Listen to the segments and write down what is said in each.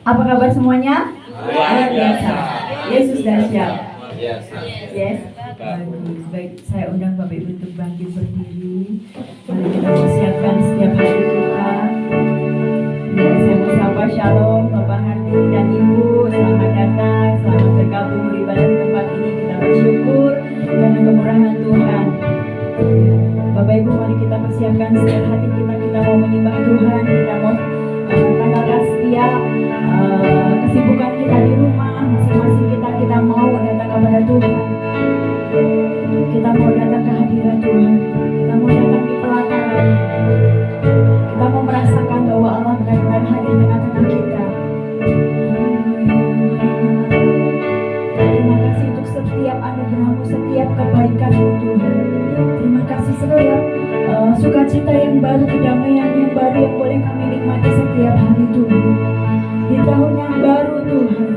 Apa kabar semuanya? Luar biasa. Yesus dahsyat. Yes. Bagus. Baik, saya undang Bapak Ibu untuk bangkit berdiri. Mari kita persiapkan setiap hari kita. Ya, saya mau sapa shalom Bapak Hardi dan Ibu. Selamat datang, selamat bergabung di ibadah tempat ini. Kita bersyukur karena kemurahan Tuhan. Bapak Ibu, mari kita persiapkan setiap hati kita. Kita mau menyembah Tuhan. Kita mau tanggalkan setiap kesibukan kita di rumah. Masing-masing kita mau datang kepada Tuhan. Kita mau datang ke hadirat Tuhan. Kita mau datang di pelataran. Kita mau merasakan bahwa Allah benar-benar hadir di tengah-tengah kita. Terima kasih untuk setiap anugerah-Mu, setiap kebaikan-Mu Tuhan. Terima kasih setiap sukacita yang baru, kedamaian yang baru yang boleh kami nikmati setiap hari Tuhan. Di tahun yang baru Tuhan,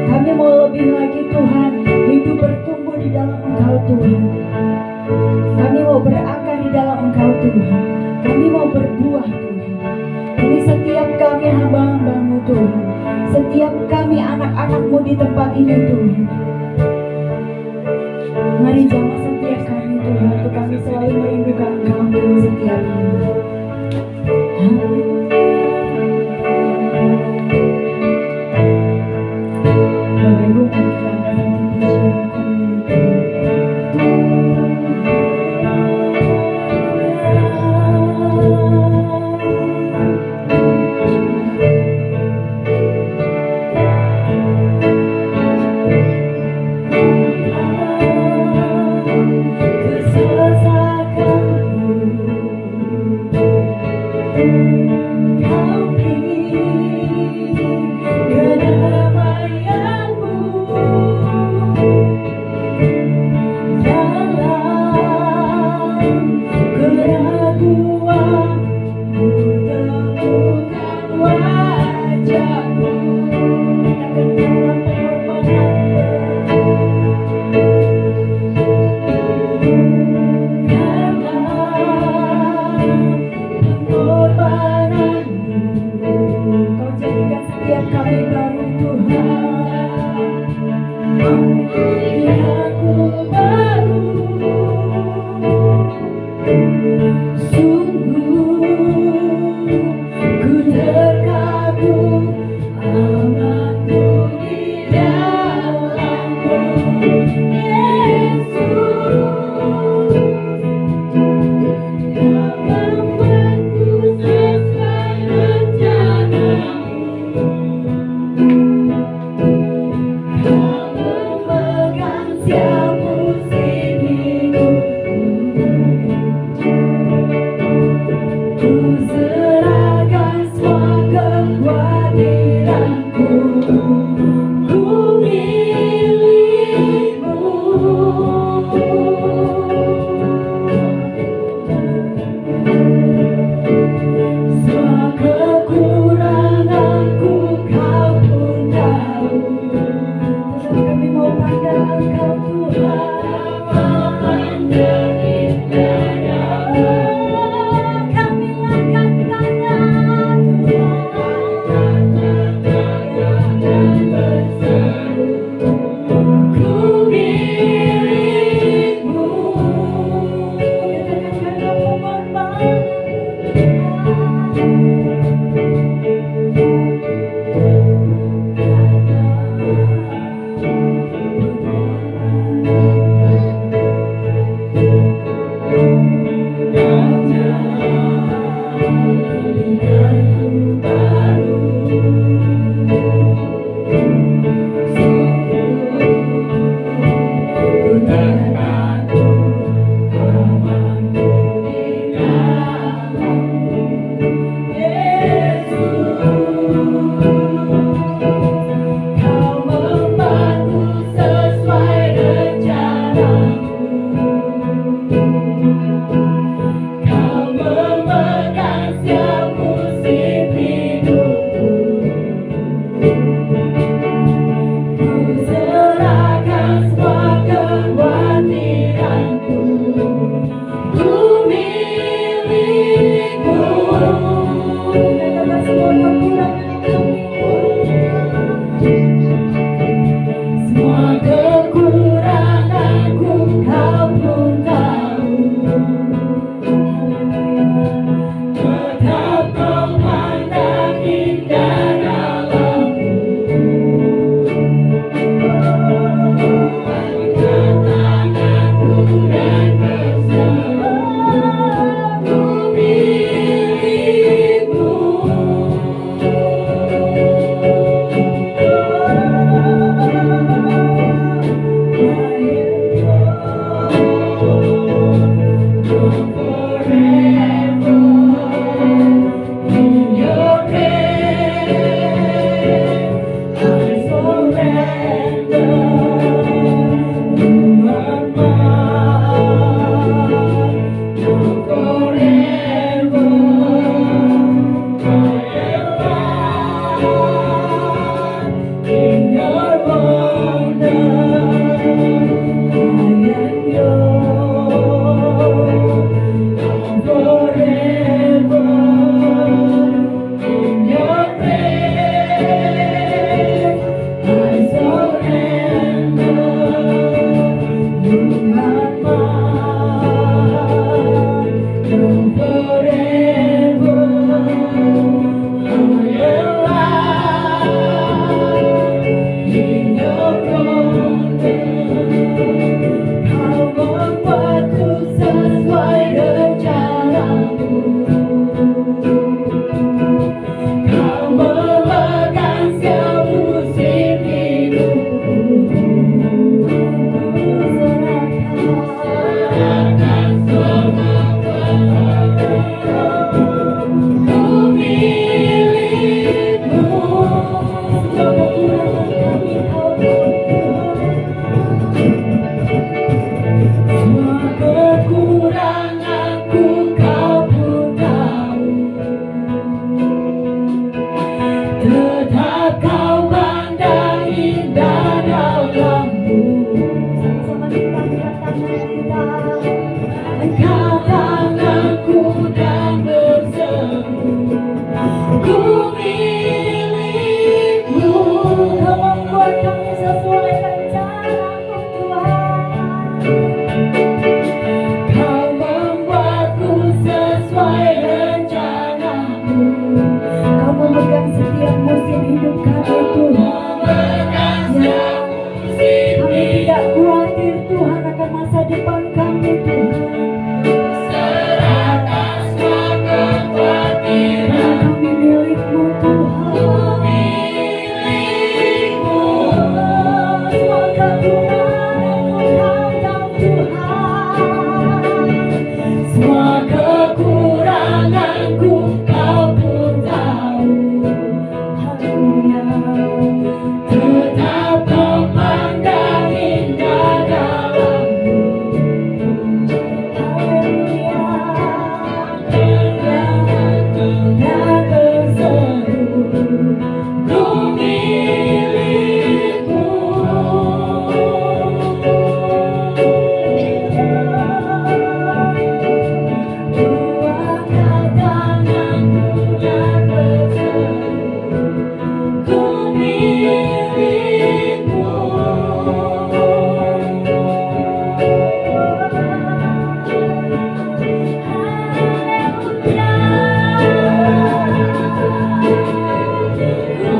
kami mau lebih lagi Tuhan, hidup bertumbuh di dalam Engkau Tuhan. Kami mau berakar di dalam Engkau Tuhan. Kami mau berbuah Tuhan. Ini setiap kami hamba-hamba-Mu Tuhan. Setiap kami anak-anak-Mu di tempat ini Tuhan. Mari jamah setiap kami Tuhan, untuk kami selalu merindukan Engkau Tuhan setiap hari. Bapak Ibu, mari kita angkat hati in your wonder, I am yours forever. In your grace, I surrender. You are mine, forever. I am alive in your wonder. Kau membuatku sesuai rencanamu. Kau memegang setiap musim hidupku. Serahkan semua padamu. Ku milikmu. Semua kekuranganku kau pun tahu. Tetap kau pandang indah dalammu. Sama-sama kita angkat tangan kita. Angkat tanganku dan berseru. Ku milikmu. Kau membuat kami sesuai rencanamu Tuhan. Kau membuatku sesuai rencanamu. Kau memegang setiap musim hidup kami Tuhan. Ya, kami tidak khawatir Tuhan akan masa depan kami Tuhan. Serahkan semua kekhawatiran. Kami milikmu Tuhan. Milikmu. Semua kekuranganku kau tahu Tuhan. Semua kekuranganku kau pun tahu. Haleluya. Tetap kau pandang indah dalammu. Haleluya. Dan berseru. Ku milikmu. Ku angkat tanganku dan berseru. Ku milikmu. Haleluya. Ku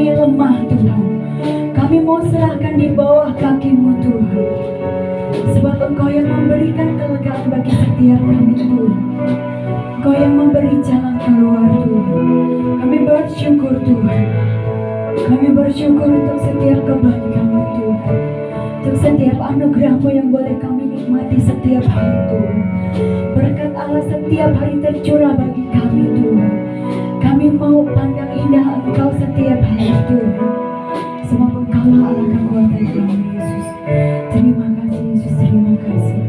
kami lemah Tuhan. Kami mau serahkan di bawah kaki-Mu Tuhan. Sebab Engkau yang memberikan kelegaan bagi setiap kami Tuhan. Engkau yang memberi jalan keluar Tuhan. Kami bersyukur Tuhan. Kami bersyukur untuk setiap kebaikan-Mu Tuhan. Untuk setiap anugerah-Mu yang boleh kami nikmati setiap hari Tuhan. Berkat Allah setiap hari tercurah bagi kami Tuhan. Kami mau pandang indah Engkau setiap hari Tuhan. Sebab Engkau-lah Allah kekuatan kami Yesus. Terima kasih Yesus, terima kasih.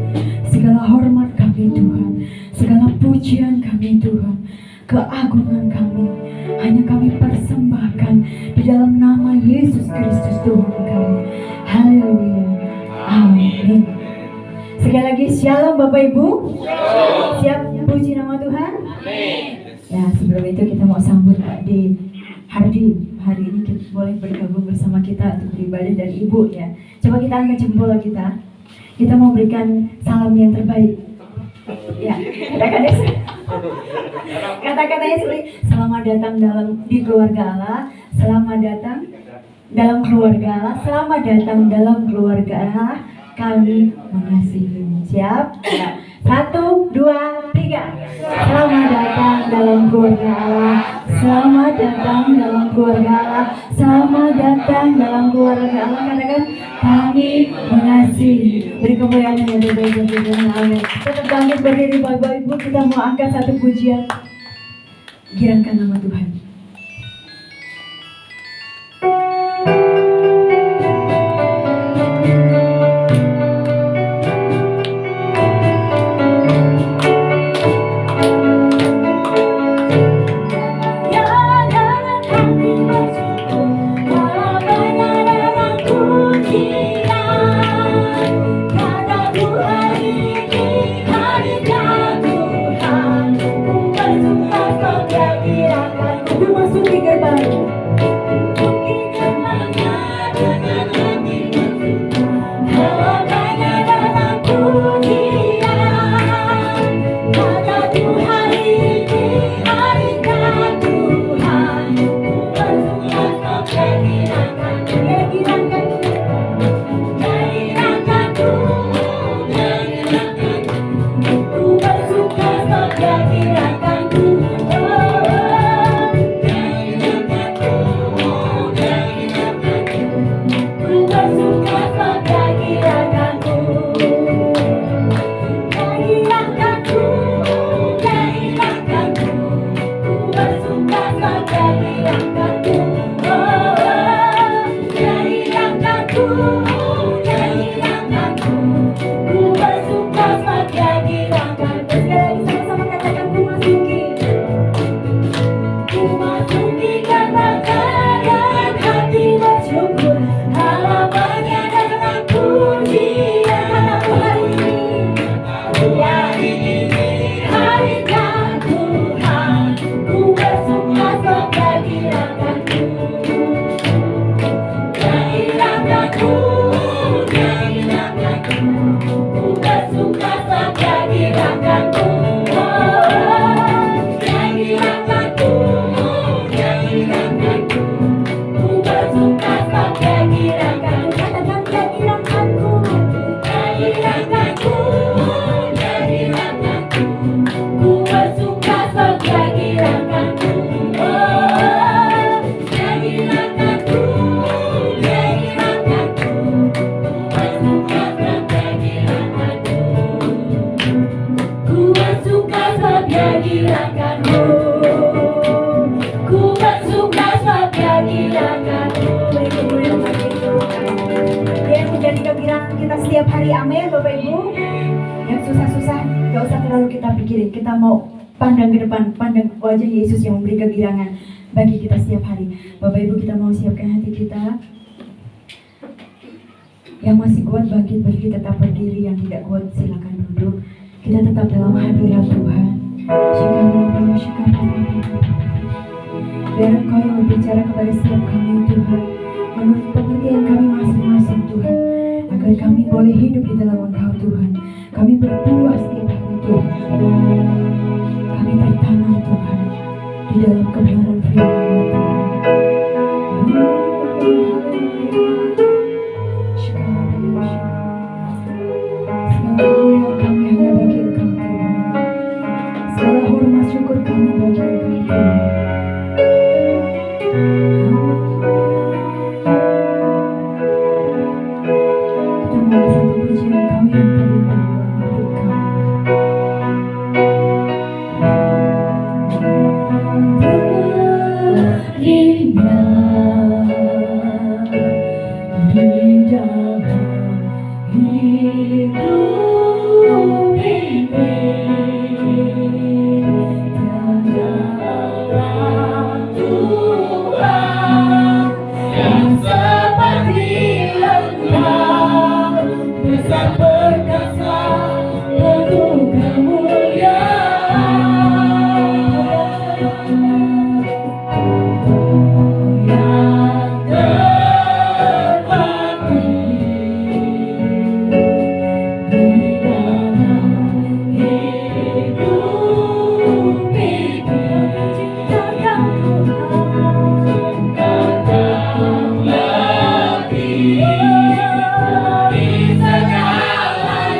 Segala hormat kami Tuhan, segala pujian kami Tuhan, keagungan kami hanya kami persembahkan di dalam nama Yesus Kristus Tuhan kami. Haleluya. Amin. Sekali lagi shalom Bapak Ibu. Siap puji nama Tuhan? Amin. Ya, sebelum itu kita mau sambut Pak D. Hari ini kita boleh bergabung bersama kita untuk beribadah dan Ibu ya. Coba kita angkat jempol kita. Kita mau berikan salam yang terbaik. Ya, kata-katanya seperti selamat datang di keluarga Allah, selamat datang dalam keluarga Allah, selamat datang dalam keluarga Allah. Kami mengasihi. Siap? Ya. 1, 2, 3. Selamat datang dalam keluarga Allah. Selamat datang dalam keluarga Allah. Selamat datang dalam keluarga Allah. Katakan kami mengasihi. Beri kemuliaan yang lebih baik bagi Tuhan. Amin. Tetap bangkit berdiri Bapak Ibu. Kita mau angkat satu pujian. Girangkan nama Tuhan. Setiap hari, amin Bapak Ibu. Yang susah-susah gak usah terlalu kita pikirin. Kita mau pandang ke depan, pandang wajah Yesus yang memberi kegirangan bagi kita setiap hari. Bapak Ibu, kita mau siapkan hati kita. Yang masih kuat bangkit berdiri, tetap berdiri. Yang tidak kuat silakan duduk. Kita tetap dalam hadirat Tuhan. Biar Engkau yang berbicara kepada setiap kami Tuhan, menurut pengertian kami masing-masing Tuhan, agar kami boleh hidup di dalam Engkau Tuhan. Kami berbuah setiap hari Tuhan. Kami tertanam Tuhan di dalam kebenaran firman-Mu Tuhan. Di segala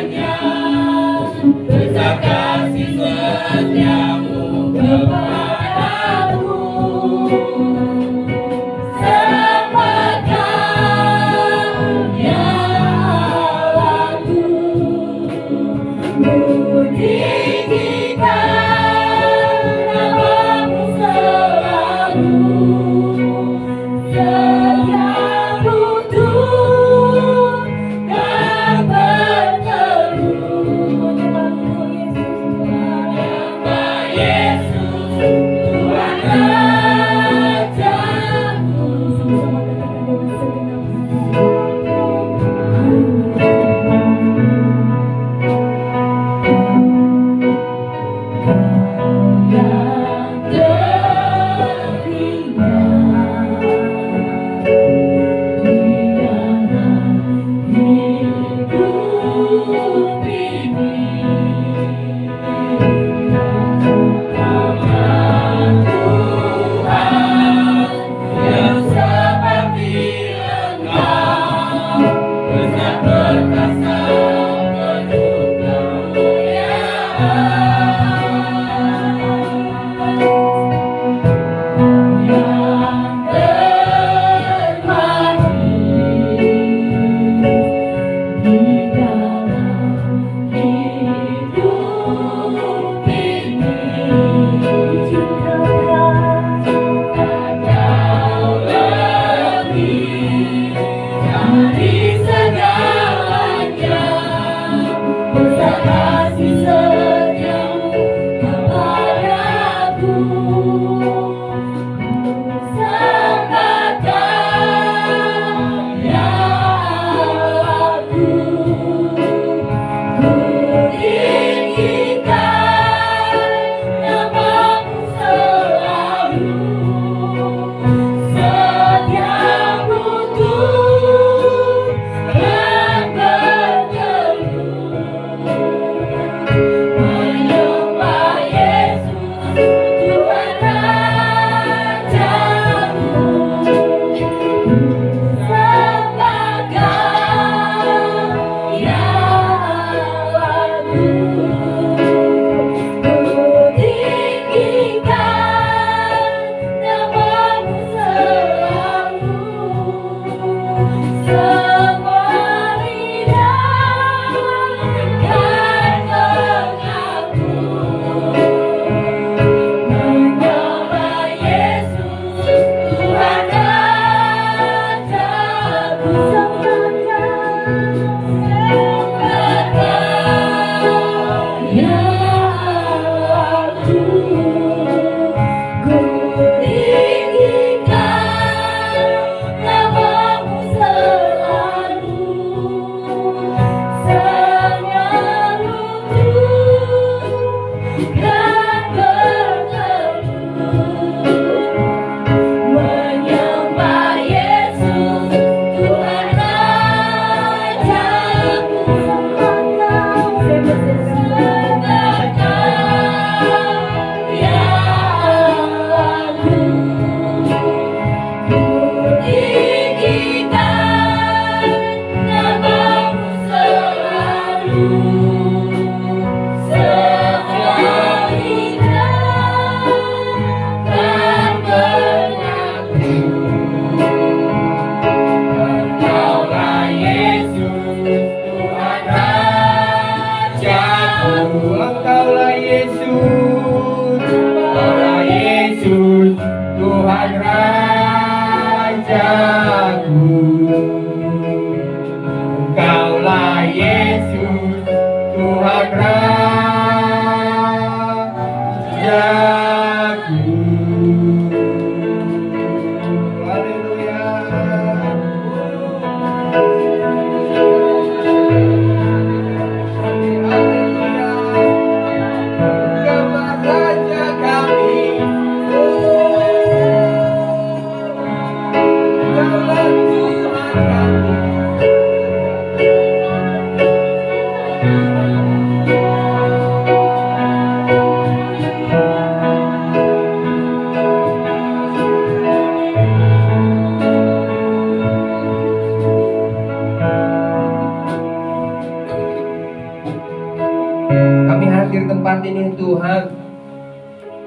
tempat ini Tuhan,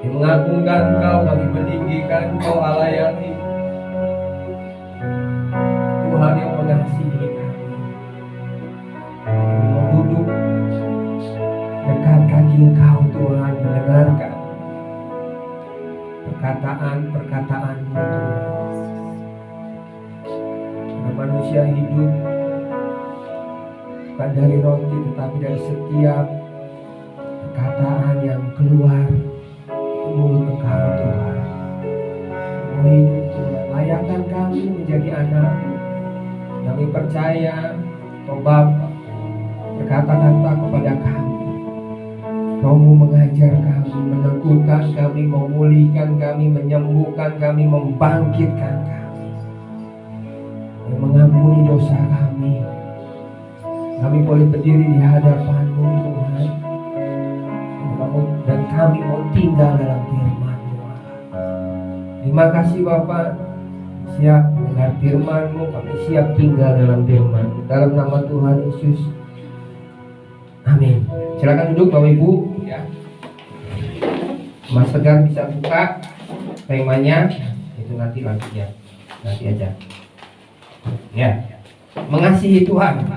kami mengagungkan Engkau, kami meninggikan Engkau Allah yang hidup, Tuhan yang mengasihi kami. Kami mau duduk dekat kaki Engkau Tuhan, mendengarkan perkataan-perkataan-Mu Tuhan. Karena manusia hidup bukan dari roti, tetapi dari setiap perkataan yang keluar dari mulut Engkau Tuhan. Mau hidup Tuhan, layakkan kami menjadi anak-Mu. Kami percaya Kau Bapa berkata-kata kepada kami, Roh-Mu mengajar kami, meneguhkan kami, memulihkan kami, menyembuhkan kami, membangkitkan kami, dan mengampuni dosa kami. Kami boleh berdiri di hadapan-Mu Tuhan, dan kami mau tinggal dalam firman-Mu. Terima kasih Bapa, siap mendengar firman-Mu, kami siap tinggal dalam firman-Mu. Dalam nama Tuhan Yesus, amin. Silakan duduk Bapak Ibu ya. Mas Tegar bisa buka temanya, itu nanti lagi ya, nanti aja ya. Mengasihi Tuhan.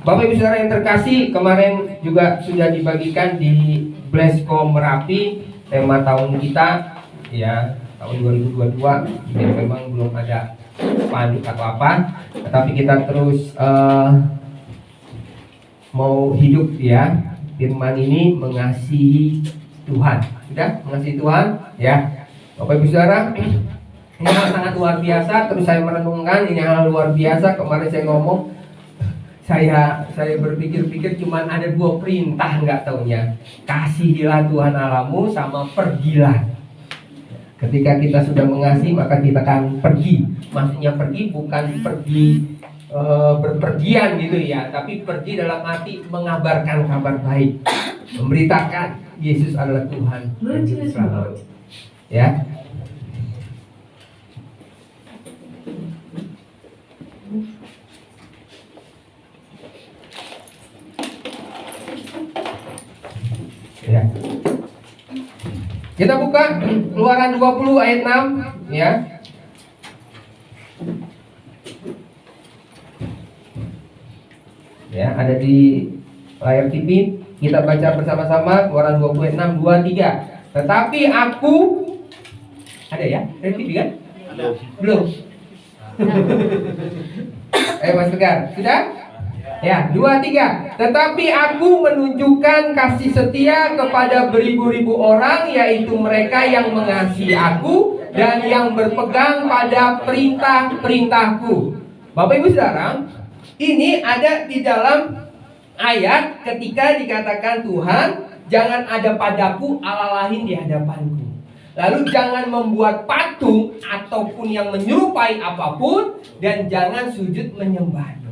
Bapak Ibu Saudara yang terkasih, kemarin juga sudah dibagikan di Blesco Merapi tema tahun kita ya, tahun 2022. Ya, memang belum ada spanduk atau apa, tetapi kita terus mau hidup ya. Firman ini mengasihi Tuhan. Sudah mengasihi Tuhan ya. Bapak Ibu Saudara, ini hal sangat luar biasa. Terus saya merenungkan, ini hal luar biasa. Kemarin saya ngomong, saya berpikir-pikir cuman ada 2 perintah, nggak taunya kasihilah Tuhan Allahmu sama pergilah. Ketika kita sudah mengasihi, maka kita akan pergi. Maksudnya pergi bukan pergi berpergian gitu ya, tapi pergi dalam arti mengabarkan kabar baik, memberitakan Yesus adalah Tuhan dan Juru Selamat ya. Ya. Kita buka Keluaran 20 ayat 6 ya. Ya, ada di layar TV. Kita baca bersama-sama Keluaran 20 ayat 6, 2, 3. Tetapi aku, ada ya? Ada TV kan? Belum. Mas Tegar, sudah? Ya, 2, 3. Tetapi aku menunjukkan kasih setia kepada beribu-ribu orang, yaitu mereka yang mengasihi aku dan yang berpegang pada perintah-perintahku. Bapak Ibu Saudara, ini ada di dalam ayat ketika dikatakan Tuhan, jangan ada padaku Allah lain di hadapanku. Lalu jangan membuat patung ataupun yang menyerupai apapun, dan jangan sujud menyembahnya.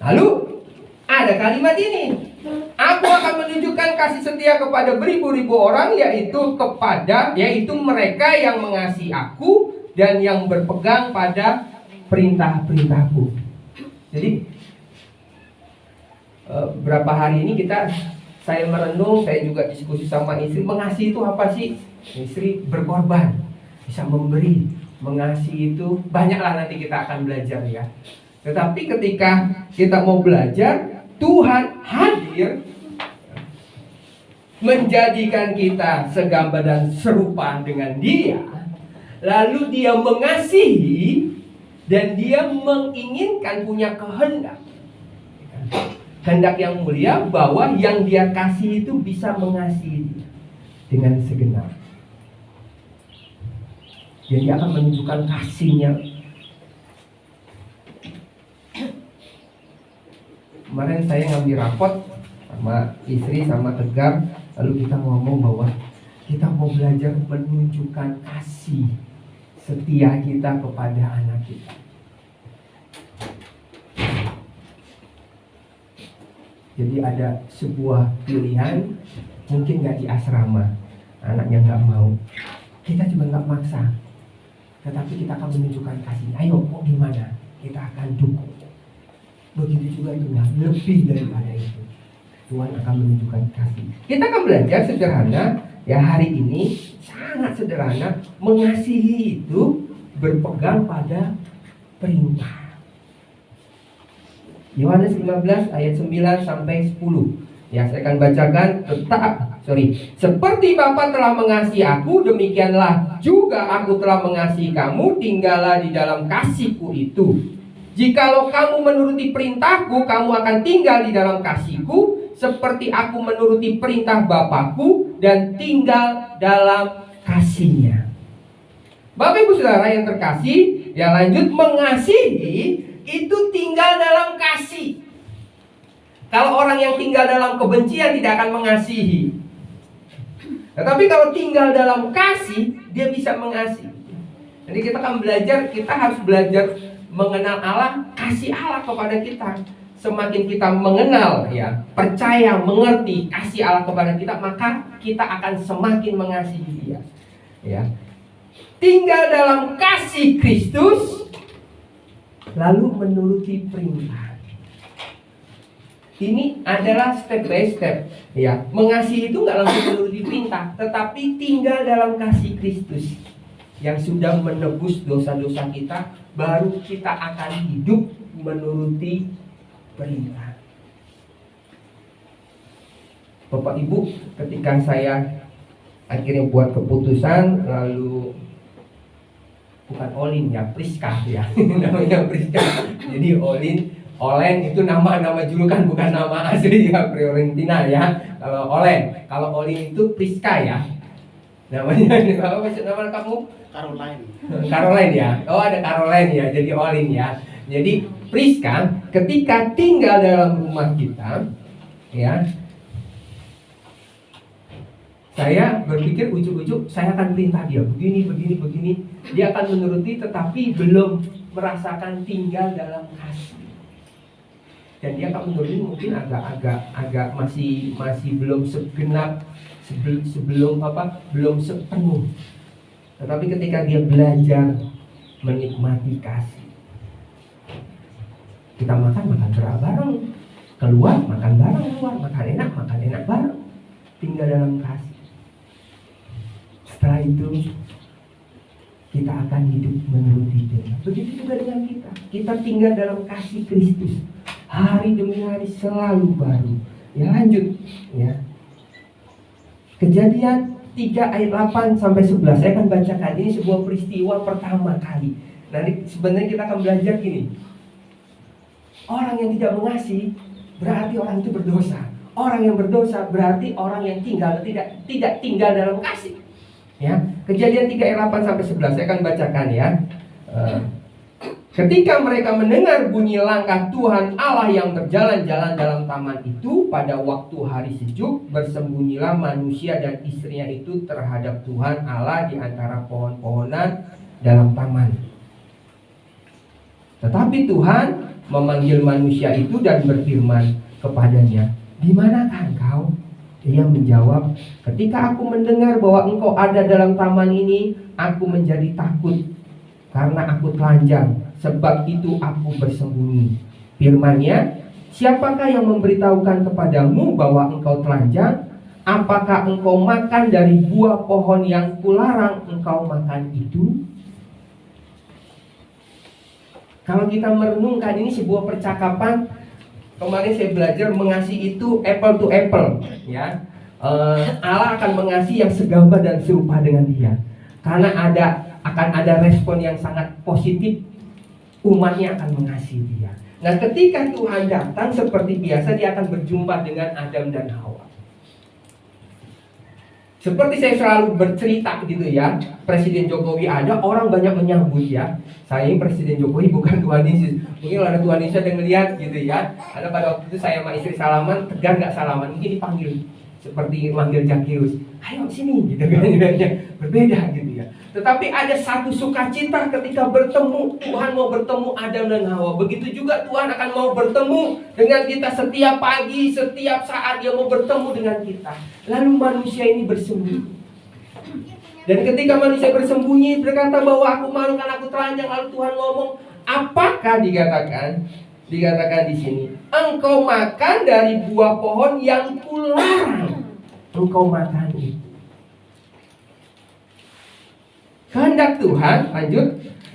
Lalu ada kalimat ini, aku akan menunjukkan kasih setia kepada beribu-ribu orang, yaitu mereka yang mengasihi aku dan yang berpegang pada perintah-perintahku. Jadi berapa hari ini saya merenung, saya juga diskusi sama istri, mengasihi itu apa sih? Istri berkorban, bisa memberi. Mengasihi itu banyaklah, nanti kita akan belajar ya. Tetapi ketika kita mau belajar, Tuhan hadir menjadikan kita segambar dan serupa dengan Dia. Lalu Dia mengasihi dan Dia menginginkan, punya kehendak yang mulia, bahwa yang Dia kasih itu bisa mengasihi Dia dengan segenap. Jadi Dia akan menunjukkan kasih-Nya. Kemarin saya ngambil rapot sama istri, sama Tegar, lalu kita ngomong bahwa kita mau belajar menunjukkan kasih setia kita kepada anak kita. Jadi ada sebuah pilihan, mungkin nggak di asrama, anaknya nggak mau, kita juga nggak maksa, tetapi kita akan menunjukkan kasih. Ayo, mau gimana? Kita akan dukung. Begitu juga Tuhan, lebih daripada itu. Tuhan akan menunjukkan kasih. Kita akan belajar sederhana ya hari ini, sangat sederhana. Mengasihi itu berpegang pada perintah. Yohanes 15 ayat 9 sampai 10. Ya, saya akan bacakan. Seperti Bapa telah mengasihi aku, demikianlah juga aku telah mengasihi kamu. Tinggallah di dalam kasihku itu. Jikalau kamu menuruti perintahku, kamu akan tinggal di dalam kasihku, seperti aku menuruti perintah Bapakku dan tinggal dalam kasihnya. Bapak Ibu Saudara yang terkasih, ya lanjut, mengasihi itu tinggal dalam kasih. Kalau orang yang tinggal dalam kebencian tidak akan mengasihi. Tetapi kalau tinggal dalam kasih, dia bisa mengasihi. Jadi kita akan belajar, kita harus belajar mengenal Allah, kasih Allah kepada kita. Semakin kita mengenal, ya, percaya, mengerti kasih Allah kepada kita, maka kita akan semakin mengasihi Dia. Ya. Tinggal dalam kasih Kristus, lalu menuruti perintah. Ini adalah step by step. Ya, mengasihi itu nggak langsung menuruti perintah, tetapi tinggal dalam kasih Kristus yang sudah menebus dosa-dosa kita, baru kita akan hidup menuruti perintah. Bapak Ibu, ketika saya akhirnya buat keputusan, lalu bukan Olin ya, Priska ya, namanya Priska. Jadi Olen itu nama julukan, bukan nama asli ya, Fiorentina ya. Kalau Olin itu Priska ya. Namanya apa nama kamu? Caroline ya. Oh, ada Caroline ya, jadi Olin ya. Jadi Priska ketika tinggal dalam rumah kita, ya, saya berpikir ujuk-ujuk saya akan perintah dia begini. Dia akan menuruti, tetapi belum merasakan tinggal dalam kasih. Dan dia akan menuruti mungkin agak masih belum segenap, belum sepenuh. Tetapi ketika dia belajar menikmati kasih, kita makan bareng, keluar makan bareng, makan enak bareng, tinggal dalam kasih. Setelah itu kita akan hidup menuruti Dia. Begitu juga dengan kita tinggal dalam kasih Kristus, hari demi hari selalu baru. Ya, lanjut ya. Kejadian 3 ayat 8 sampai 11. Saya akan bacakan, ini sebuah peristiwa pertama kali. Nanti sebenarnya kita akan belajar gini. Orang yang tidak mengasihi berarti orang itu berdosa. Orang yang berdosa berarti orang yang tidak tinggal dalam kasih. Ya, Kejadian 3 ayat 8 sampai 11 saya akan bacakan ya. Ketika mereka mendengar bunyi langkah Tuhan Allah yang berjalan-jalan dalam taman itu pada waktu hari sejuk, bersembunyilah manusia dan istrinya itu terhadap Tuhan Allah di antara pohon-pohonan dalam taman. Tetapi Tuhan memanggil manusia itu dan berfirman kepadanya, "Di manakah engkau?" Ia menjawab, "Ketika aku mendengar bahwa engkau ada dalam taman ini, aku menjadi takut karena aku telanjang, sebab itu aku bersembunyi." Firman-Nya, "Siapakah yang memberitahukan kepadamu bahwa engkau telanjang? Apakah engkau makan dari buah pohon yang kularang engkau makan itu?" Kalau kita merenungkan, ini sebuah percakapan. Kemarin saya belajar mengasihi itu apple to apple, ya. Allah akan mengasihi yang segambar dan serupa dengan Dia, karena akan ada respon yang sangat positif. Umatnya akan mengasihi Dia. Nah, ketika Tuhan datang seperti biasa, Dia akan berjumpa dengan Adam dan Hawa. Seperti saya selalu bercerita gitu ya, Presiden Jokowi ada, orang banyak menyambut ya. Saya ini Presiden Jokowi, bukan Tuhan Yesus. Mungkin ada Tuhan Yesus yang ngeliat gitu ya. Ada pada waktu itu saya sama istri salaman, tegar nggak salaman, mungkin dipanggil seperti manggil Zakheus, "Ayo sini," gitu kan, berbeda gitu ya. Tetapi ada satu sukacita ketika bertemu. Tuhan mau bertemu Adam dan Hawa. Begitu juga Tuhan akan mau bertemu dengan kita setiap pagi, setiap saat Dia mau bertemu dengan kita. Lalu manusia ini bersembunyi. Dan ketika manusia bersembunyi berkata bahwa aku malu karena aku telanjang, lalu Tuhan ngomong, apakah dikatakan Dikatakan di sini, engkau makan dari buah pohon yang kularang engkau makan itu. Kehendak Tuhan, lanjut.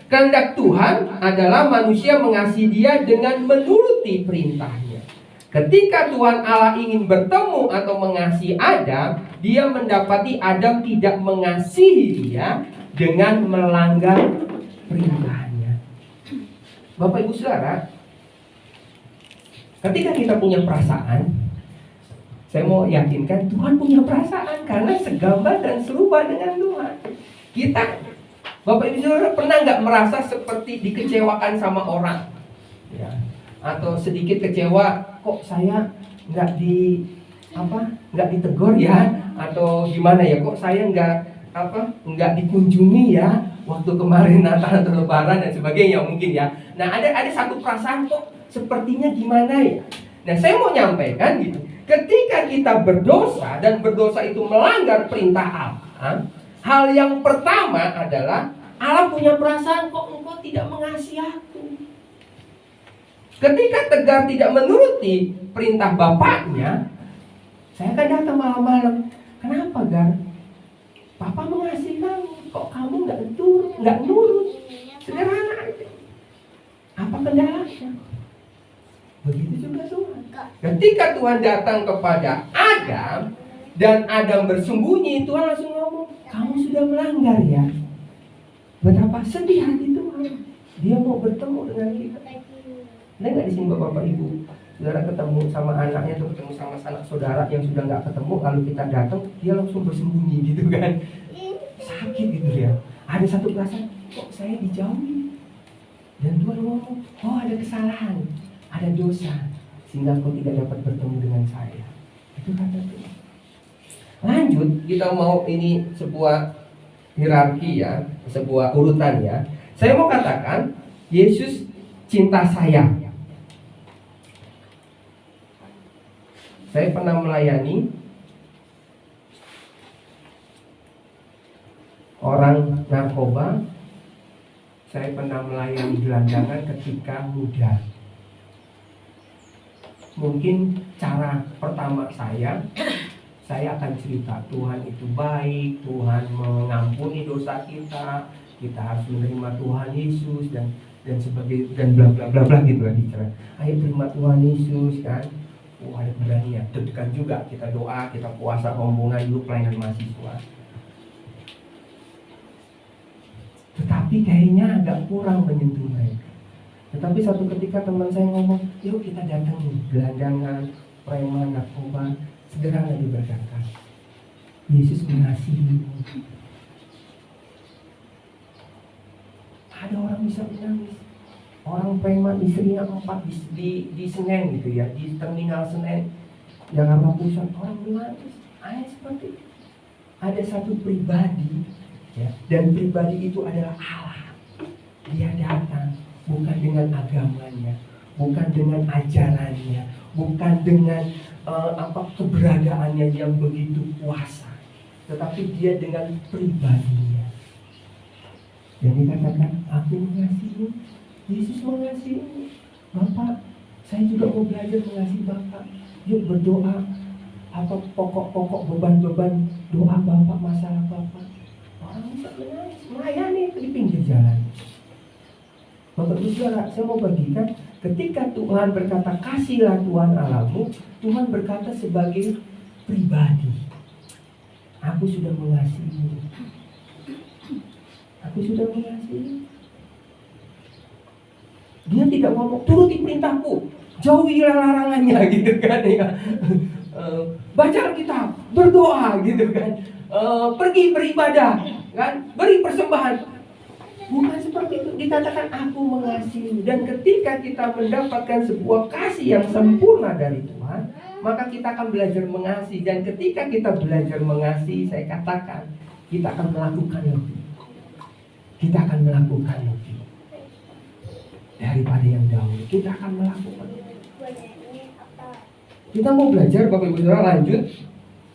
Kehendak Tuhan adalah manusia mengasihi Dia dengan menuruti perintahnya. Ketika Tuhan Allah ingin bertemu atau mengasihi Adam, Dia mendapati Adam tidak mengasihi Dia dengan melanggar perintahnya. Bapak Ibu Saudara, ketika kita punya perasaan, saya mau yakinkan Tuhan punya perasaan karena segambar dan serupa dengan Tuhan. Kita, Bapak Ibu Saudara, pernah nggak merasa seperti dikecewakan sama orang? Ya. Atau sedikit kecewa, kok saya nggak ditegur ya? Atau gimana ya? Kok saya nggak dikunjungi ya? Waktu kemarin Natal atau Lebaran dan sebagainya mungkin ya. Nah ada satu perasaan kok sepertinya gimana ya? Nah saya mau nyampaikan gitu. Ketika kita berdosa dan berdosa itu melanggar perintah Allah, hal yang pertama adalah Allah punya perasaan kok engkau tidak mengasihi aku. Ketika Tegar tidak menuruti perintah bapaknya, saya akan datang malam-malam. Kenapa, Gar? Papa mengasihi kamu, kok kamu nggak nurut? Sederhana aja. Apa kendalanya? Begitu juga Tuhan. Ketika Tuhan datang kepada Adam dan Adam bersembunyi, Tuhan langsung ngomong, kamu sudah melanggar ya. Betapa sedih hati Tuhan. Dia mau bertemu dengan kita. Ada nggak di sini bapak ibu, saudara ketemu sama anaknya atau ketemu sama anak saudara yang sudah nggak ketemu, lalu kita datang, dia langsung bersembunyi gitu kan? Sakit gitu ya. Ada satu perasaan, kok saya dijauhi? Dan Tuhan ngomong, oh ada kesalahan, ada dosa, sehingga kau tidak dapat bertemu dengan saya. Itu kata Tuhan. Lanjut, kita mau ini sebuah hierarki ya, sebuah urutan ya. Saya mau katakan, Yesus cinta saya. Saya pernah melayani orang narkoba. Saya pernah melayani gelandangan ketika muda. Mungkin cara pertama saya akan cerita Tuhan itu baik, Tuhan mengampuni dosa kita harus menerima Tuhan Yesus dan sebagainya dan bla bla bla bla gitu lah bicara. Ayo terima Tuhan Yesus kan. Ada berani ya, deg-degan juga kita doa, kita puasa rombongan dulu pelayanan mahasiswa. Tetapi kayaknya agak kurang menyentuh mereka. Tetapi satu ketika teman saya ngomong, yuk kita datang nih, gelandangan, preman, narkoba, sederhana diberkatkan. Yesus mengasihi. Ada orang bisa menangis. Orang preman istrinya 4 di Senen gitu ya, di terminal Senen Jakarta Pusat, orang menangis. Hanya seperti itu. Ada satu pribadi ya, dan pribadi itu adalah Allah. Dia datang bukan dengan agamanya, bukan dengan ajarannya, bukan dengan keberadaannya yang begitu kuasa, tetapi dia dengan pribadinya. Dan dikatakan, aku mengasihi. Yesus mengasihi. Bapak, saya juga mau belajar mengasihi Bapak. Yuk berdoa. Apa pokok-pokok beban-beban doa Bapak, masalah Bapak. Orang bisa menangis, melayani di pinggir jalan. Bapak Ibu Saudara, saya mau bagikan, ketika Tuhan berkata kasihlah Tuhan Allahmu, Tuhan berkata sebagai pribadi, aku sudah mengasihi. Aku sudah mengasihi. Dia tidak ngomong turuti perintahku, jauhilah larangannya gitu kan ya. Baca Alkitab, berdoa gitu kan, pergi beribadah kan, beri persembahan. Bukan seperti itu. Dikatakan aku mengasihi. Dan ketika kita mendapatkan sebuah kasih yang sempurna dari Tuhan, maka kita akan belajar mengasihi. Dan ketika kita belajar mengasihi, saya katakan kita akan melakukan lebih. Kita akan melakukan lebih daripada yang dahulu. Kita akan melakukan. Kita mau belajar, Bapak Ibu Saudara, lanjut.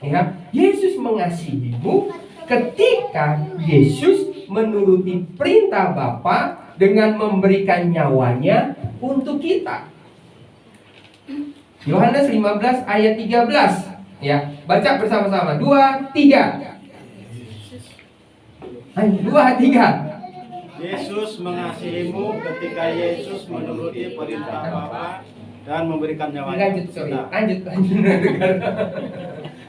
Ya, Yesus mengasihimu ketika Yesus menuruti perintah Bapa dengan memberikan nyawanya untuk kita. Yohanes 15 ayat 13. Ya, baca bersama-sama. 2, 3. 2, 3. Yesus mengasihimu ketika Yesus menuruti perintah Bapa dan memberikan nyawanya. Lanjut, sorry. Lanjut.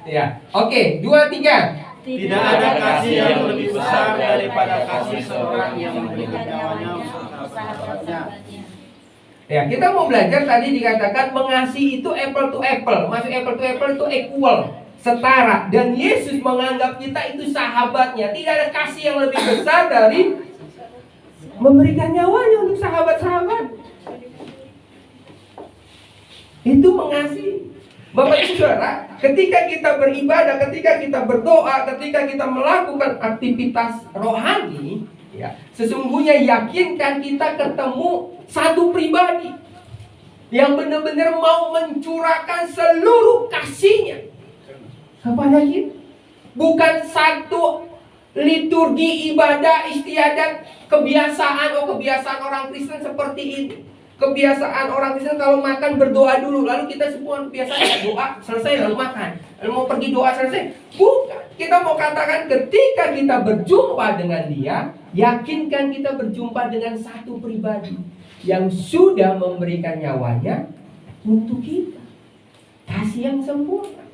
Ya, oke. 2, 3. Tidak ada kasih yang lebih besar daripada kasih seorang yang memberikan nyawanya untuk sahabat-sahabatnya. Ya, kita mau belajar tadi dikatakan mengasihi itu apple to apple. Maksud apple to apple itu equal, setara. Dan Yesus menganggap kita itu sahabatnya. Tidak ada kasih yang lebih besar dari memberikan nyawanya untuk sahabat-sahabat. Itu mengasihi. Bapak Ibu Saudara, ketika kita beribadah, ketika kita berdoa, ketika kita melakukan aktivitas rohani, ya, sesungguhnya yakinkan kita ketemu satu pribadi yang benar-benar mau mencurahkan seluruh kasihnya kepada kita. Bukan satu liturgi ibadah istiadat kebiasaan orang Kristen seperti ini. Kebiasaan orang Kristen kalau makan berdoa dulu, lalu kita semua biasanya doa selesai lalu makan, lalu mau pergi doa selesai. Bukan. Kita mau katakan ketika kita berjumpa dengan Dia, yakinkan kita berjumpa dengan satu pribadi yang sudah memberikan nyawanya untuk kita. Kasih yang sempurna.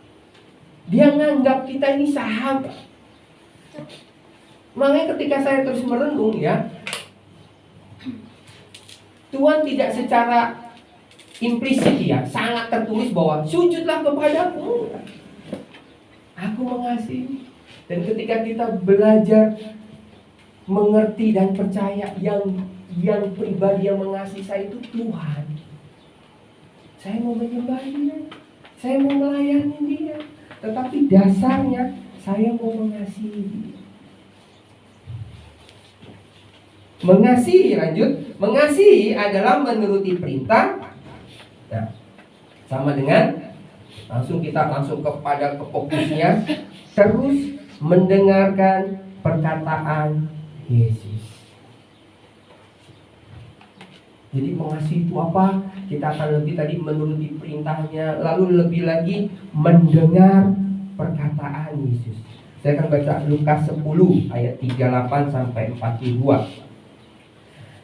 Dia menganggap kita ini sahabat. Makanya ketika saya terus merenung, ya, Tuhan tidak secara implisit, ya, sangat tertulis bahwa sujudlah kepadaku, aku mengasihi. Dan ketika kita belajar mengerti dan percaya yang pribadi yang mengasihi saya itu Tuhan, saya mau menyembah Dia, saya mau melayani Dia, tetapi dasarnya saya mau mengasihi Dia. Mengasihi, lanjut. Mengasihi adalah menuruti perintah. Nah, sama dengan kita langsung kepada fokusnya, terus mendengarkan perkataan Yesus. Jadi mengasihi itu apa? Kita akan lebih tadi menuruti perintahnya, lalu lebih lagi mendengar perkataan Yesus. Saya akan baca Lukas 10 ayat 38 sampai 42.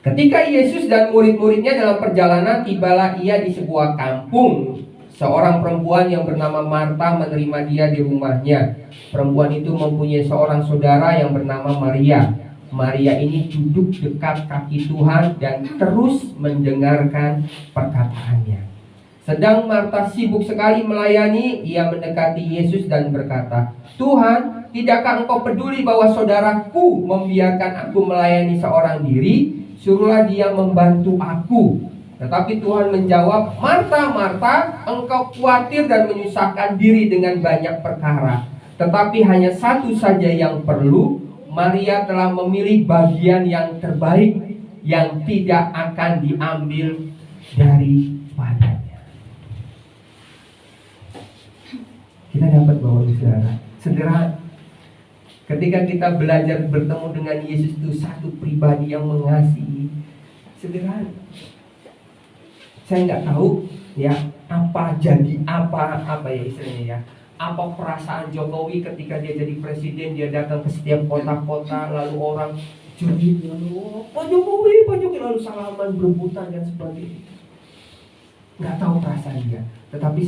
Ketika Yesus dan murid-muridnya dalam perjalanan, tibalah ia di sebuah kampung. Seorang perempuan yang bernama Marta menerima dia di rumahnya. Perempuan itu mempunyai seorang saudara yang bernama Maria. Maria ini duduk dekat kaki Tuhan dan terus mendengarkan perkataannya. Sedang Marta sibuk sekali melayani, ia mendekati Yesus dan berkata, "Tuhan, tidakkah engkau peduli bahwa saudaraku membiarkan aku melayani seorang diri? Suruhlah dia membantu aku." Tetapi Tuhan menjawab, "Marta, Marta, engkau khawatir dan menyusahkan diri dengan banyak perkara. Tetapi hanya satu saja yang perlu. Maria telah memilih bagian yang terbaik, yang tidak akan diambil daripadanya." Kita dapat bahwa saudara, sederhana. Ketika kita belajar bertemu dengan Yesus itu satu pribadi yang mengasihi, sederhana. Saya nggak tahu, ya, apa ya istilahnya, ya, apa perasaan Jokowi ketika dia jadi presiden, dia datang ke setiap kota-kota, lalu orang jadi lalu Pak Jokowi, lalu salaman berebutan dan sebagainya. Nggak tahu perasaan dia, tetapi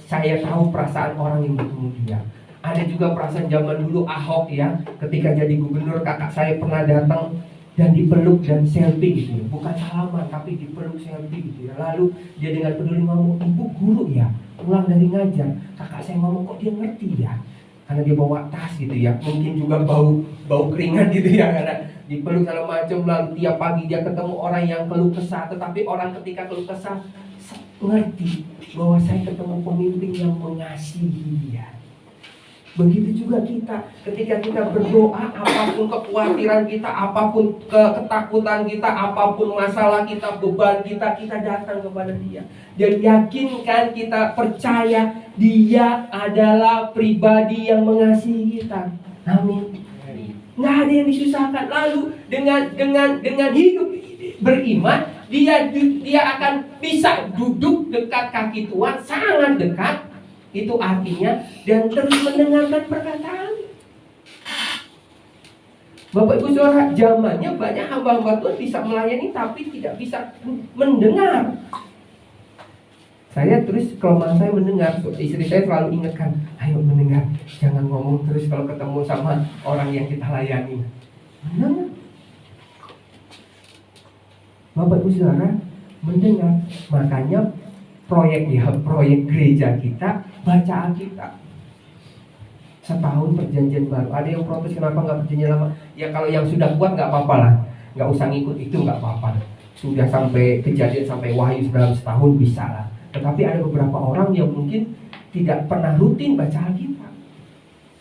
saya tahu perasaan orang yang bertemu dia. Ada juga perasaan zaman dulu Ahok, ya, ketika jadi gubernur, kakak saya pernah datang dan dipeluk dan selfie gitu, ya. Bukan salaman tapi dipeluk selfie gitu, ya. Lalu dia dengan peduli ngomong, "Ibu guru, ya, pulang dari ngajar." Kakak saya ngomong, "Kok dia ngerti, ya?" Karena dia bawa tas gitu, ya. Mungkin juga bau keringat gitu, ya, karena dipeluk segala macam. Lalu tiap pagi dia ketemu orang yang keluh kesah, tetapi orang ketika keluh kesah ngerti bahwa saya ketemu pemimpin yang mengasihi dia. Begitu juga kita, ketika kita berdoa, apapun kekhawatiran kita, apapun ketakutan kita, apapun masalah kita, beban kita, kita datang kepada Dia. Dan yakinkan kita, percaya Dia adalah pribadi yang mengasihi kita. Amin. Nggak ada yang disusahkan. Lalu dengan hidup beriman, dia akan bisa duduk dekat kaki Tuhan, sangat dekat. Itu artinya dan terus mendengarkan perkataan. Bapak Ibu Saudara, zamannya banyak hamba-hamba Tuhan bisa melayani tapi tidak bisa mendengar. Saya terus kelemahan saya mendengar. Istri saya selalu ingatkan, ayo mendengar, jangan ngomong terus kalau ketemu sama orang yang kita layani. Mendengar. Bapak Ibu Saudara, mendengar. Makanya proyek gereja kita baca Alkitab. Setahun perjanjian baru. Ada yang protes kenapa nggak perjanjian lama? Ya kalau yang sudah kuat nggak apa-apa lah, nggak usah ngikut itu, nggak apa-apa. Sudah sampai kejadian sampai Wahyu dalam setahun bisa lah. Tetapi ada beberapa orang yang mungkin tidak pernah rutin baca Alkitab,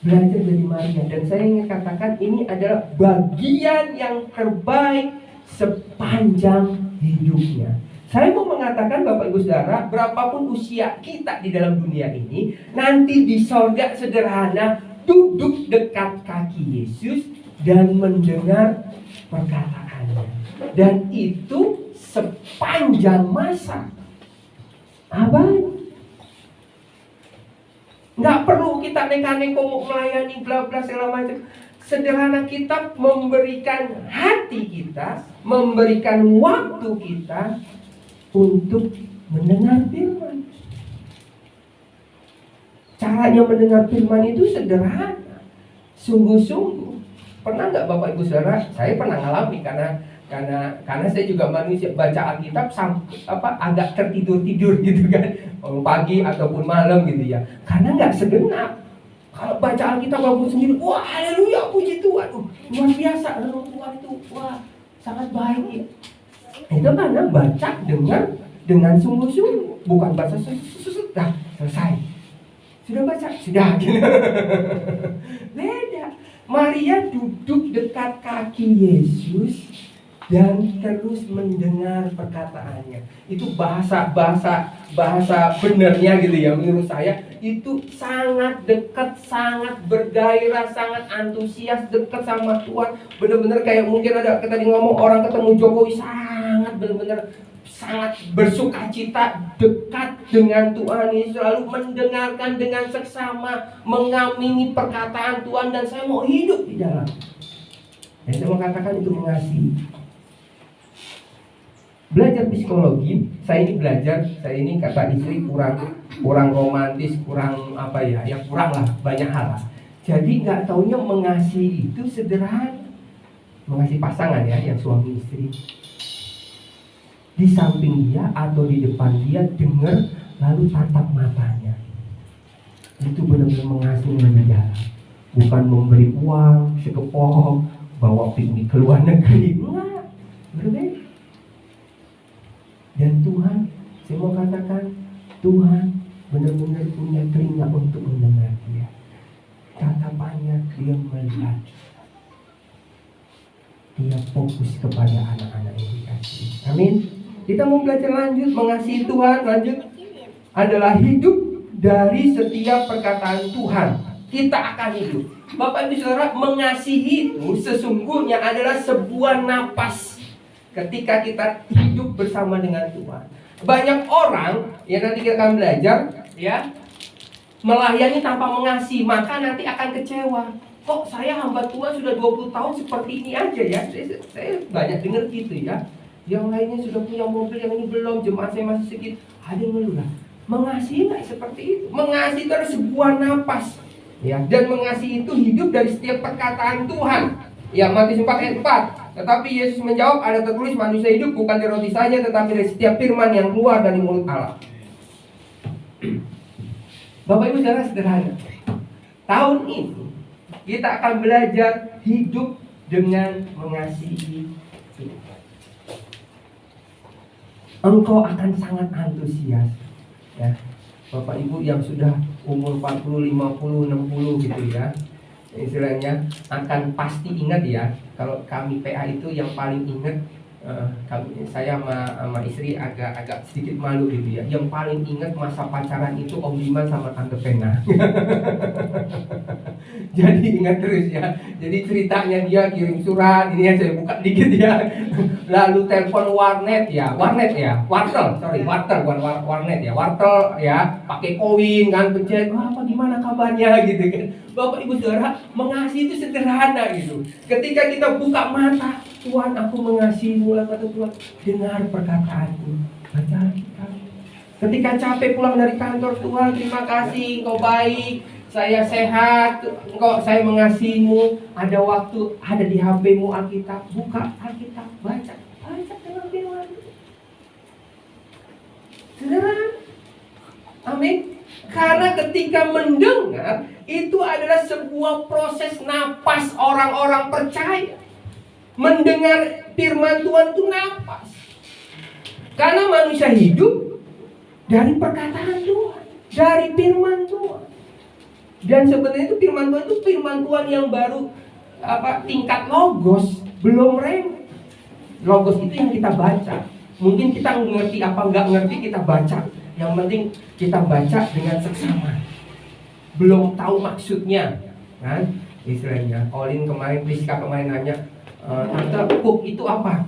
belajar dari Maria. Dan saya ingin katakan ini adalah bagian yang terbaik sepanjang hidupnya. Saya mau mengatakan Bapak Ibu Saudara, berapapun usia kita di dalam dunia ini, nanti di sorga sederhana duduk dekat kaki Yesus dan mendengar perkataannya. Dan itu sepanjang masa abadi. Nggak perlu kita neko-neko mau melayani bla bla segala macam. Sederhana kita memberikan hati kita, memberikan waktu kita untuk mendengar firman. Caranya mendengar firman itu sederhana, sungguh-sungguh. Pernah nggak Bapak Ibu Saudara? Saya pernah ngalami karena saya juga manusia, baca Alkitab agak tertidur-tidur gitu kan, pagi ataupun malam gitu ya. Karena nggak segenap. Kalau baca Alkitab aku sendiri, wah haleluya, puji Tuhan, luar biasa, Tuhan itu wah sangat baik ya. Itu karena baca dengan sungguh-sungguh, bukan baca sudah selesai. Sudah baca, sudah gitu. Beda. Maria duduk dekat kaki Yesus dan terus mendengar perkataannya. Itu bahasa benernya gitu ya, menurut saya itu sangat dekat, sangat bergairah, sangat antusias, dekat sama Tuhan. Benar-benar kayak mungkin ada tadi ngomong orang ketemu Jokowi, sangat benar-benar sangat bersukacita, dekat dengan Tuhan. Ini selalu mendengarkan dengan seksama, mengamini perkataan Tuhan, dan saya mau hidup di dalam. Dan saya mau katakan itu mengasihi. Belajar psikologi, saya ini kata istri kurang romantis, kurang apa ya kurang lah, banyak hal lah. Jadi nggak taunya mengasihi itu sederhana, mengasihi pasangan ya, yang suami istri. Di samping dia atau di depan dia dengar, lalu tatap matanya. Itu benar-benar mengasihi lebih dalam, bukan memberi uang sekepok, bawa piknik ke luar negeri, enggak, berbeda. Dan Tuhan, saya mau katakan, Tuhan benar-benar punya telinga untuk mendengar dia. Tatapannya dia melihat. Dia fokus kepada anak-anak yang dikasihi. Amin. Kita mau belajar lanjut, mengasihi Tuhan. Lanjut adalah hidup dari setiap perkataan Tuhan. Kita akan hidup. Bapak Ibu Saudara, mengasihi itu sesungguhnya adalah sebuah napas. Ketika kita hidup bersama dengan Tuhan. Banyak orang yang nanti kita akan belajar ya, melayani tanpa mengasihi, maka nanti akan kecewa. Kok saya hamba Tuhan sudah 20 tahun seperti ini aja ya. Saya banyak dengar gitu ya. Yang lainnya sudah punya mobil, yang ini belum, jemaat saya masih sedikit. Ada yang ngeluh lah. Mengasihi nggak seperti itu. Mengasihi itu adalah sebuah napas ya. Dan mengasihi itu hidup dari setiap perkataan Tuhan. Ya, Matius 4 ayat 4. Tetapi Yesus menjawab, ada tertulis manusia hidup bukan dari roti saja, tetapi dari setiap firman yang keluar dari mulut Allah. Bapak Ibu Saudara, sederhana. Tahun ini kita akan belajar hidup dengan mengasihi Tuhan. Engkau akan sangat antusias ya. Bapak Ibu yang sudah umur 40, 50, 60 gitu ya, istilahnya akan pasti ingat ya. Kalau kami PA itu yang paling ingat saya sama istri agak sedikit malu gitu ya. Yang paling ingat masa pacaran itu Om Diman sama Tante Pena. Jadi ingat terus ya. Jadi ceritanya dia kirim surat, ini ya saya buka dikit ya. Lalu telepon warnet ya, wartel ya, pakai koin kan, pencet, apa gimana kabarnya gitu kan. Bapak Ibu Saudara, mengasihi itu sederhana gitu. Ketika kita buka mata, Tuhan aku mengasihimu, kata Tuhan, dengar perkataanku, baca Alkitab. Ketika capek pulang dari kantor, Tuhan terima kasih, Engkau baik, saya sehat, saya mengasihimu. Ada waktu, ada di HP-mu Alkitab, buka Alkitab, baca dengan firman. Sederhana. Amin. Karena ketika mendengar, itu adalah sebuah proses napas orang-orang percaya. Mendengar firman Tuhan itu napas. Karena manusia hidup dari perkataan Tuhan, dari firman Tuhan. Dan sebenarnya itu firman Tuhan itu firman Tuhan yang baru tingkat logos, belum rem. Logos itu yang kita baca. Mungkin kita ngerti apa nggak ngerti kita baca. Yang penting kita baca dengan seksama. Belum tahu maksudnya, kan? Istilahnya. Olin kemarin, Priska kemarin nanya, Tante, puk itu apa?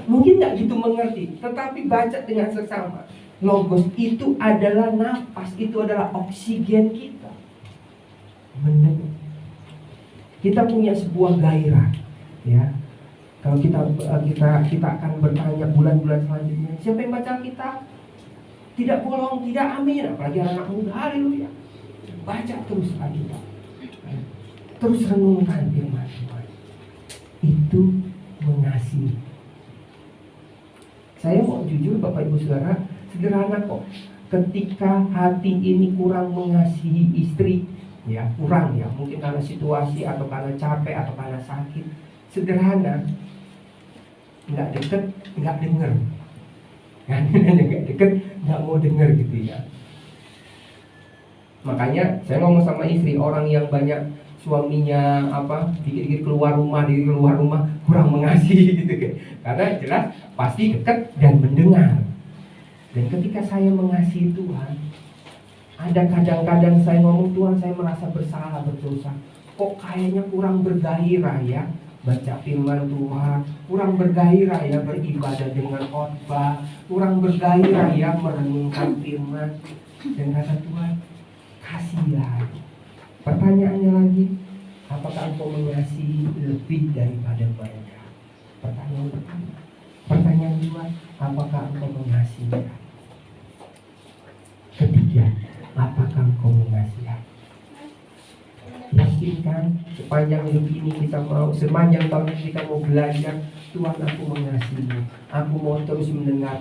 Mungkin nggak gitu mengerti, tetapi baca dengan seksama. Logos itu adalah nafas, itu adalah oksigen kita. Mendengar. Kita punya sebuah gairah, ya. Kalau kita akan bertanya bulan-bulan selanjutnya, siapa yang baca kita? Tidak bolong, tidak amin, apalagi anak muda, haleluya. Baca terus Alkitab. Terus renungkan firman Tuhan. Itu mengasihi. Saya mau jujur Bapak Ibu Saudara, sederhana kok. Ketika hati ini kurang mengasihi istri, ya kurang ya, mungkin karena situasi atau karena capek atau karena sakit, sederhana, nggak deket, nggak denger, kan? Nggak deket, nggak mau denger gitu ya. Makanya saya ngomong sama istri, orang yang banyak suaminya dikit-dikit keluar rumah kurang mengasihi gitu kan. Karena jelas pasti dekat dan mendengar. Dan ketika saya mengasihi Tuhan, ada kadang-kadang saya ngomong, Tuhan saya merasa bersalah, berdosa. Kok kayaknya kurang bergairah ya baca firman Tuhan, kurang bergairah ya beribadah dengan khotbah, kurang bergairah ya merenungkan firman. Dan kata Tuhan, kasihlah. Pertanyaannya lagi, apakah engkau mengasihi lebih daripada mereka? Pertanyaan pertama. Pertanyaan kedua, apakah engkau mengasihi? Ketiga, apakah engkau mengasihi? Yakinkan sepanjang hidup ini kita mau, sepanjang tahun ini kita mau belajar, Tuhan aku mengasihimu, aku mau terus mendengar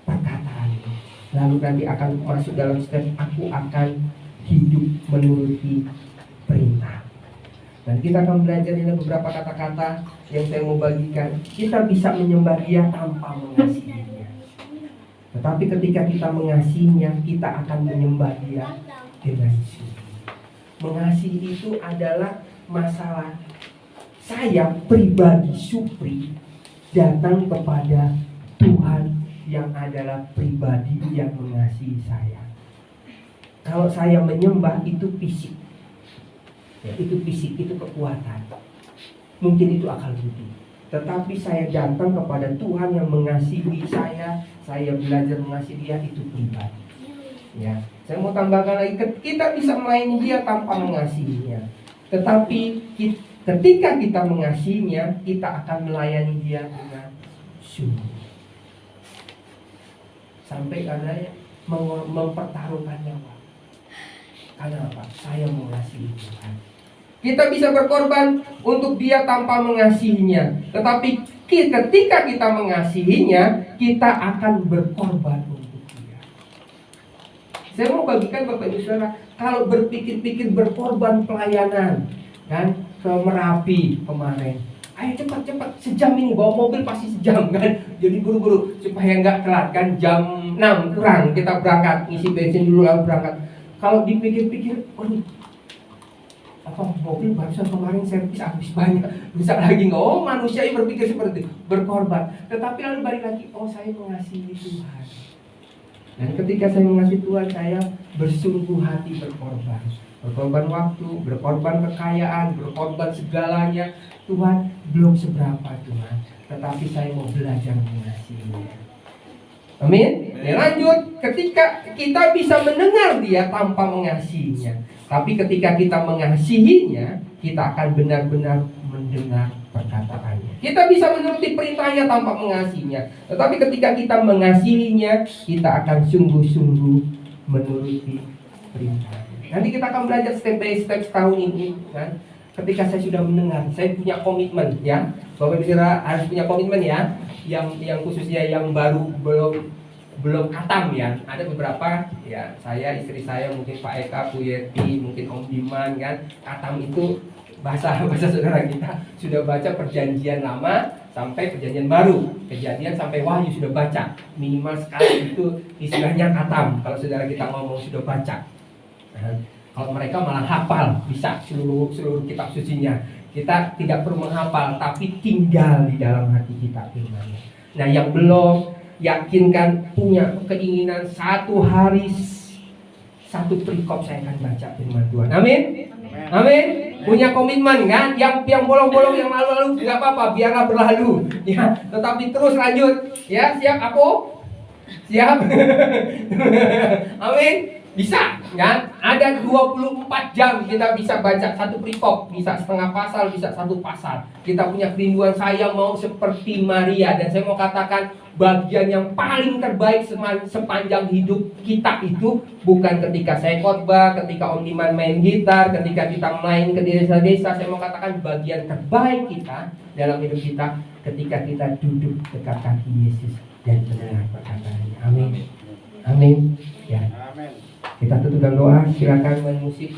perkataanmu. Lalu nanti akan masuk dalam step, aku akan hidup menuruti perintah. Dan kita akan belajar ini beberapa kata-kata yang saya mau bagikan. Kita bisa menyembah Dia tanpa mengasihinya. Tetapi ketika kita mengasihinya, kita akan menyembah Dia dengan sungguh. Mengasihi itu adalah masalah saya pribadi Supri datang kepada Tuhan yang adalah pribadi yang mengasihi saya. Kalau saya menyembah itu fisik, ya, itu fisik, itu kekuatan. Mungkin itu akal budi. Tetapi saya datang kepada Tuhan yang mengasihi saya belajar mengasihi Dia, itu pribadi. Ya, saya mau tambahkan lagi, kita bisa melayani Dia tanpa mengasihinya. Tetapi ketika kita mengasihinya, kita akan melayani Dia dengan sungguh. Sampai karena mempertaruhkan nyawa. Karena apa? Saya mengasihi Tuhan. Kita bisa berkorban untuk Dia tanpa mengasihinya. Tetapi ketika kita mengasihinya, kita akan berkorban untuk Dia. Saya mau bagikan Bapak Ibu Saudara, kalau berpikir-pikir berkorban pelayanan, kan, ke Merapi kemarin, ayo cepat-cepat, sejam ini bawa mobil pasti sejam kan. Jadi buru-buru supaya nggak telat kan, jam 6 kurang kita berangkat, ngisi bensin dulu lalu berangkat. Kalau dipikir-pikir, apa mobil barusan kemarin servis habis banyak, rusak lagi nggak? Oh, manusia yang berpikir seperti itu, berkorban. Tetapi lalu balik lagi, oh saya mengasihi Tuhan. Dan ketika saya mengasihi Tuhan, saya bersungguh hati berkorban. Berkorban waktu, berkorban kekayaan, berkorban segalanya. Tuhan, belum seberapa Tuhan, tetapi saya mau belajar mengasihinya. Amin. Ya, lanjut, ketika kita bisa mendengar Dia tanpa mengasihinya, tapi ketika kita mengasihinya, kita akan benar-benar mendengar perkataannya. Kita bisa menuruti perintahnya tanpa mengasihinya, tetapi ketika kita mengasihinya, kita akan sungguh-sungguh menuruti perintahnya. Nanti kita akan belajar step by step tahun ini, kan? Ketika saya sudah mendengar, saya punya komitmen, ya. Bapak Ibu Saudara harus punya komitmen, ya. Yang khususnya yang baru belum katam, ya. Ada beberapa, ya. Saya, istri saya, mungkin Pak Eka, Bu Yeti, mungkin Om Diman, kan. Katam itu bahasa saudara kita sudah baca perjanjian lama sampai perjanjian baru, kejadian sampai Wahyu sudah baca. Minimal sekali itu istilahnya katam. Kalau saudara kita ngomong sudah baca. Kalau mereka malah hafal, bisa seluruh kitab sucinya. Kita tidak perlu menghafal, tapi tinggal di dalam hati kita firman-Nya. Nah, yang belum yakinkan, punya keinginan satu hari satu perikop saya akan baca firman Tuhan. Amin. Amin. Punya komitmen, kan? Yang bolong-bolong, yang lalu-lalu tidak apa-apa, biarlah berlalu. Ya, tetapi terus lanjut. Ya, siap aku? Siap. Amin. Bisa, kan? Ada 24 jam kita bisa baca satu perikop, bisa setengah pasal, bisa satu pasal. Kita punya kerinduan, saya mau seperti Maria. Dan saya mau katakan, bagian yang paling terbaik sepanjang hidup kita itu bukan ketika saya khotbah, ketika Om Diman main gitar, ketika kita main ke desa-desa. Saya mau katakan bagian terbaik kita dalam hidup kita ketika kita duduk dekat kaki Yesus dan mendengar perkataannya. Amin. Amin. Ya. Amin. Kita tutup dengan doa, silakan main musik.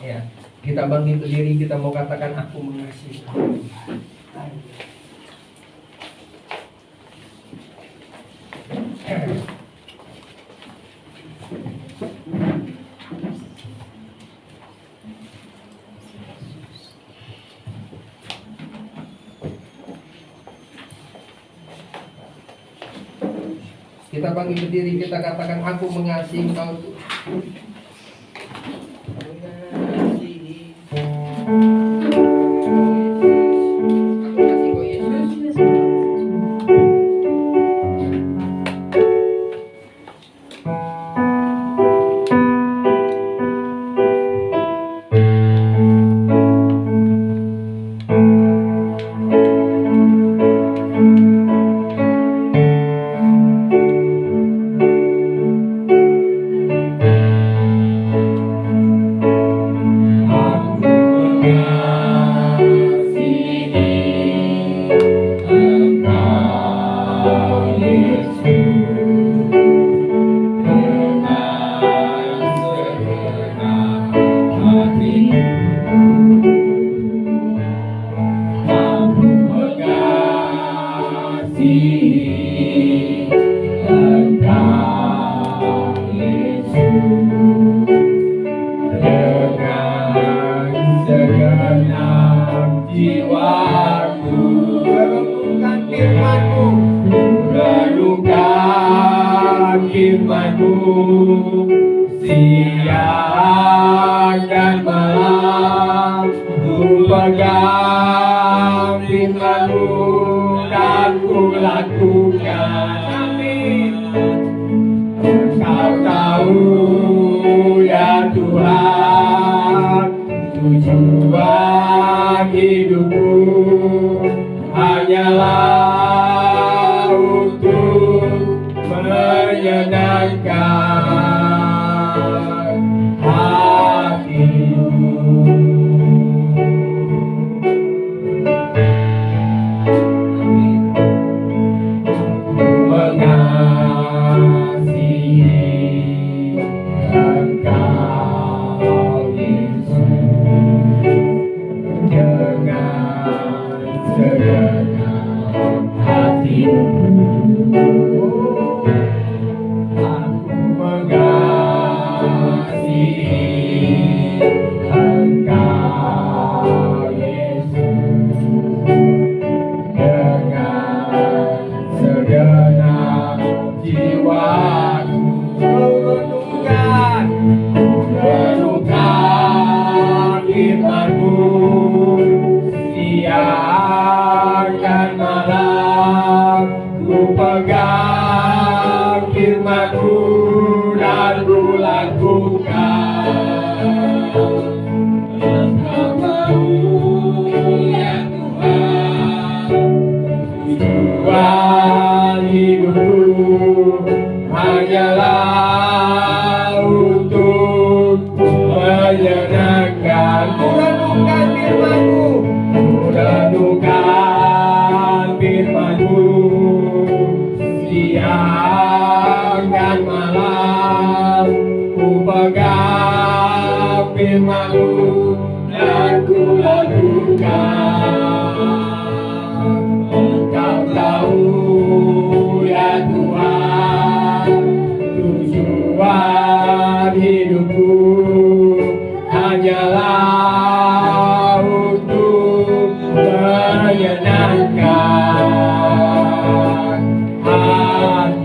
Ya, kita bangkit berdiri, kita mau katakan aku mengasihi Tuhan. Kita bangkit berdiri, kita katakan aku mengasihi Engkau Tuhan. pegang firman-Mu dan ku lakukan. Engkau mau ya Tuhan, tujuan hidupku hanyalah untuk menyenangkan. Ku renungkan firman-Mu, ku renungkan firman-Mu siang dan malam. Ku pegang firman-Mu dan ku lakukan. Engkau tahu ya Tuhan, tujuan hidupku hanyalah untuk menyenangkan hatimu.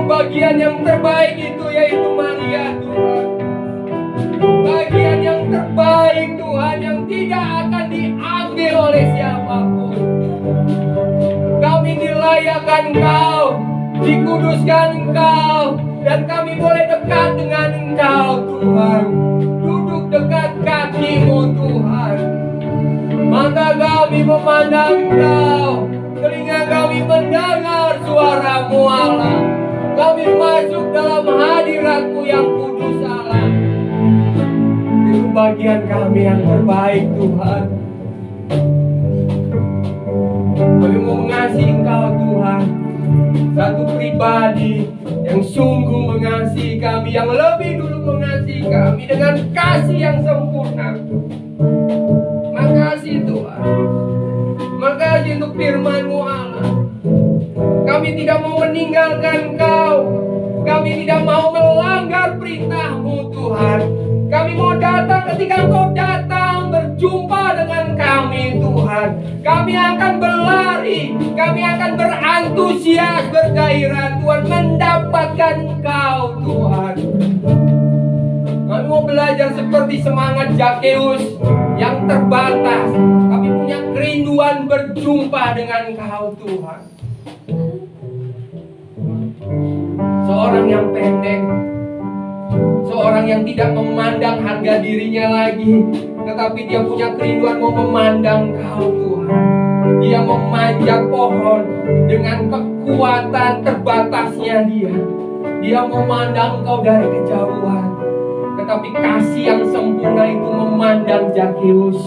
Bagian yang terbaik itu yaitu Maria Tuhan. Bagian yang terbaik Tuhan yang tidak akan diambil oleh siapapun. Kami dilayakan Engkau, dikuduskan Engkau, dan kami boleh dekat dengan Engkau Tuhan. Duduk dekat kaki-Mu Tuhan. Mata kami memandang Engkau, telinga kami mendengar suara-Mu Allah. Kami masuk dalam hadirat-Mu yang kudus Allah. Itu bagian kami yang terbaik Tuhan. Kami mau mengasihi Engkau Tuhan. Satu pribadi yang sungguh mengasihi kami, yang lebih dulu mengasihi kami dengan kasih yang sempurna. Makasih Tuhan. Makasih untuk firman-Mu Allah. Kami tidak mau meninggalkan Engkau. Kami tidak mau melanggar perintah-Mu Tuhan. Kami mau datang Tuhan. Kami akan berlari, kami akan berantusias, bergairah Tuhan, mendapatkan Engkau Tuhan. Kami mau belajar seperti semangat Zakeus yang terbatas, tapi punya kerinduan berjumpa dengan Engkau Tuhan. Seorang yang pendek, seorang yang tidak memandang harga dirinya lagi, tetapi dia punya kerinduan mau memandang Engkau Tuhan. Dia memanjat pohon dengan kekuatan terbatasnya dia. Dia memandang Engkau dari kejauhan. Tetapi kasih yang sempurna itu memandang Zakeus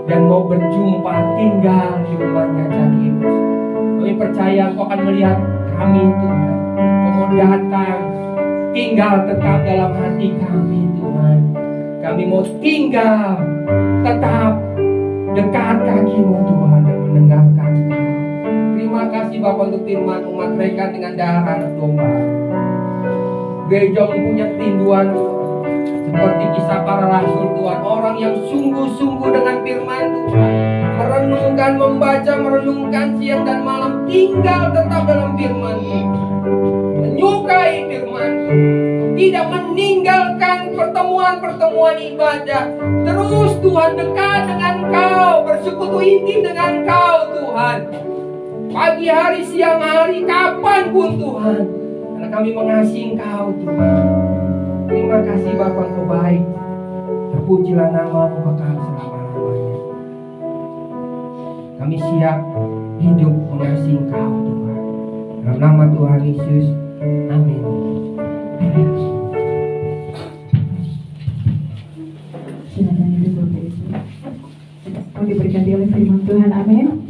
dan mau berjumpa, tinggal di rumahnya Zakeus. Kami percaya Engkau akan melihat kami Tuhan. Engkau mau datang, tinggal tetap dalam hati kami Tuhan. Kami mau tinggal tetap dekat kaki-Mu Tuhan dan mendengarkan Engkau. Terima kasih Bapa untuk firman umat mereka dengan darah anak domba. Gereja mempunyai kerinduan seperti kisah para rasul Tuhan, orang yang sungguh-sungguh dengan firman Tuhan, merenungkan, membaca, merenungkan siang dan malam, tinggal tetap dalam firman Tuhan, menyukai firman Tuhan, tidak meninggalkan pertemuan-pertemuan ibadah, terus Tuhan dekat dengan Engkau, bersekutu intim dengan Engkau Tuhan, pagi hari, siang hari, kapanpun Tuhan, karena kami mengasihi Engkau Tuhan. Terima kasih Bapa, Engkau baik. Terpujilah nama-Mu kekal selama-lamanya. Kami siap hidup mengasihi Engkau Tuhan. Dalam nama Tuhan Yesus, amin. Silakan duduk Bapak Ibu. Mau diberkati oleh firman Tuhan, amin.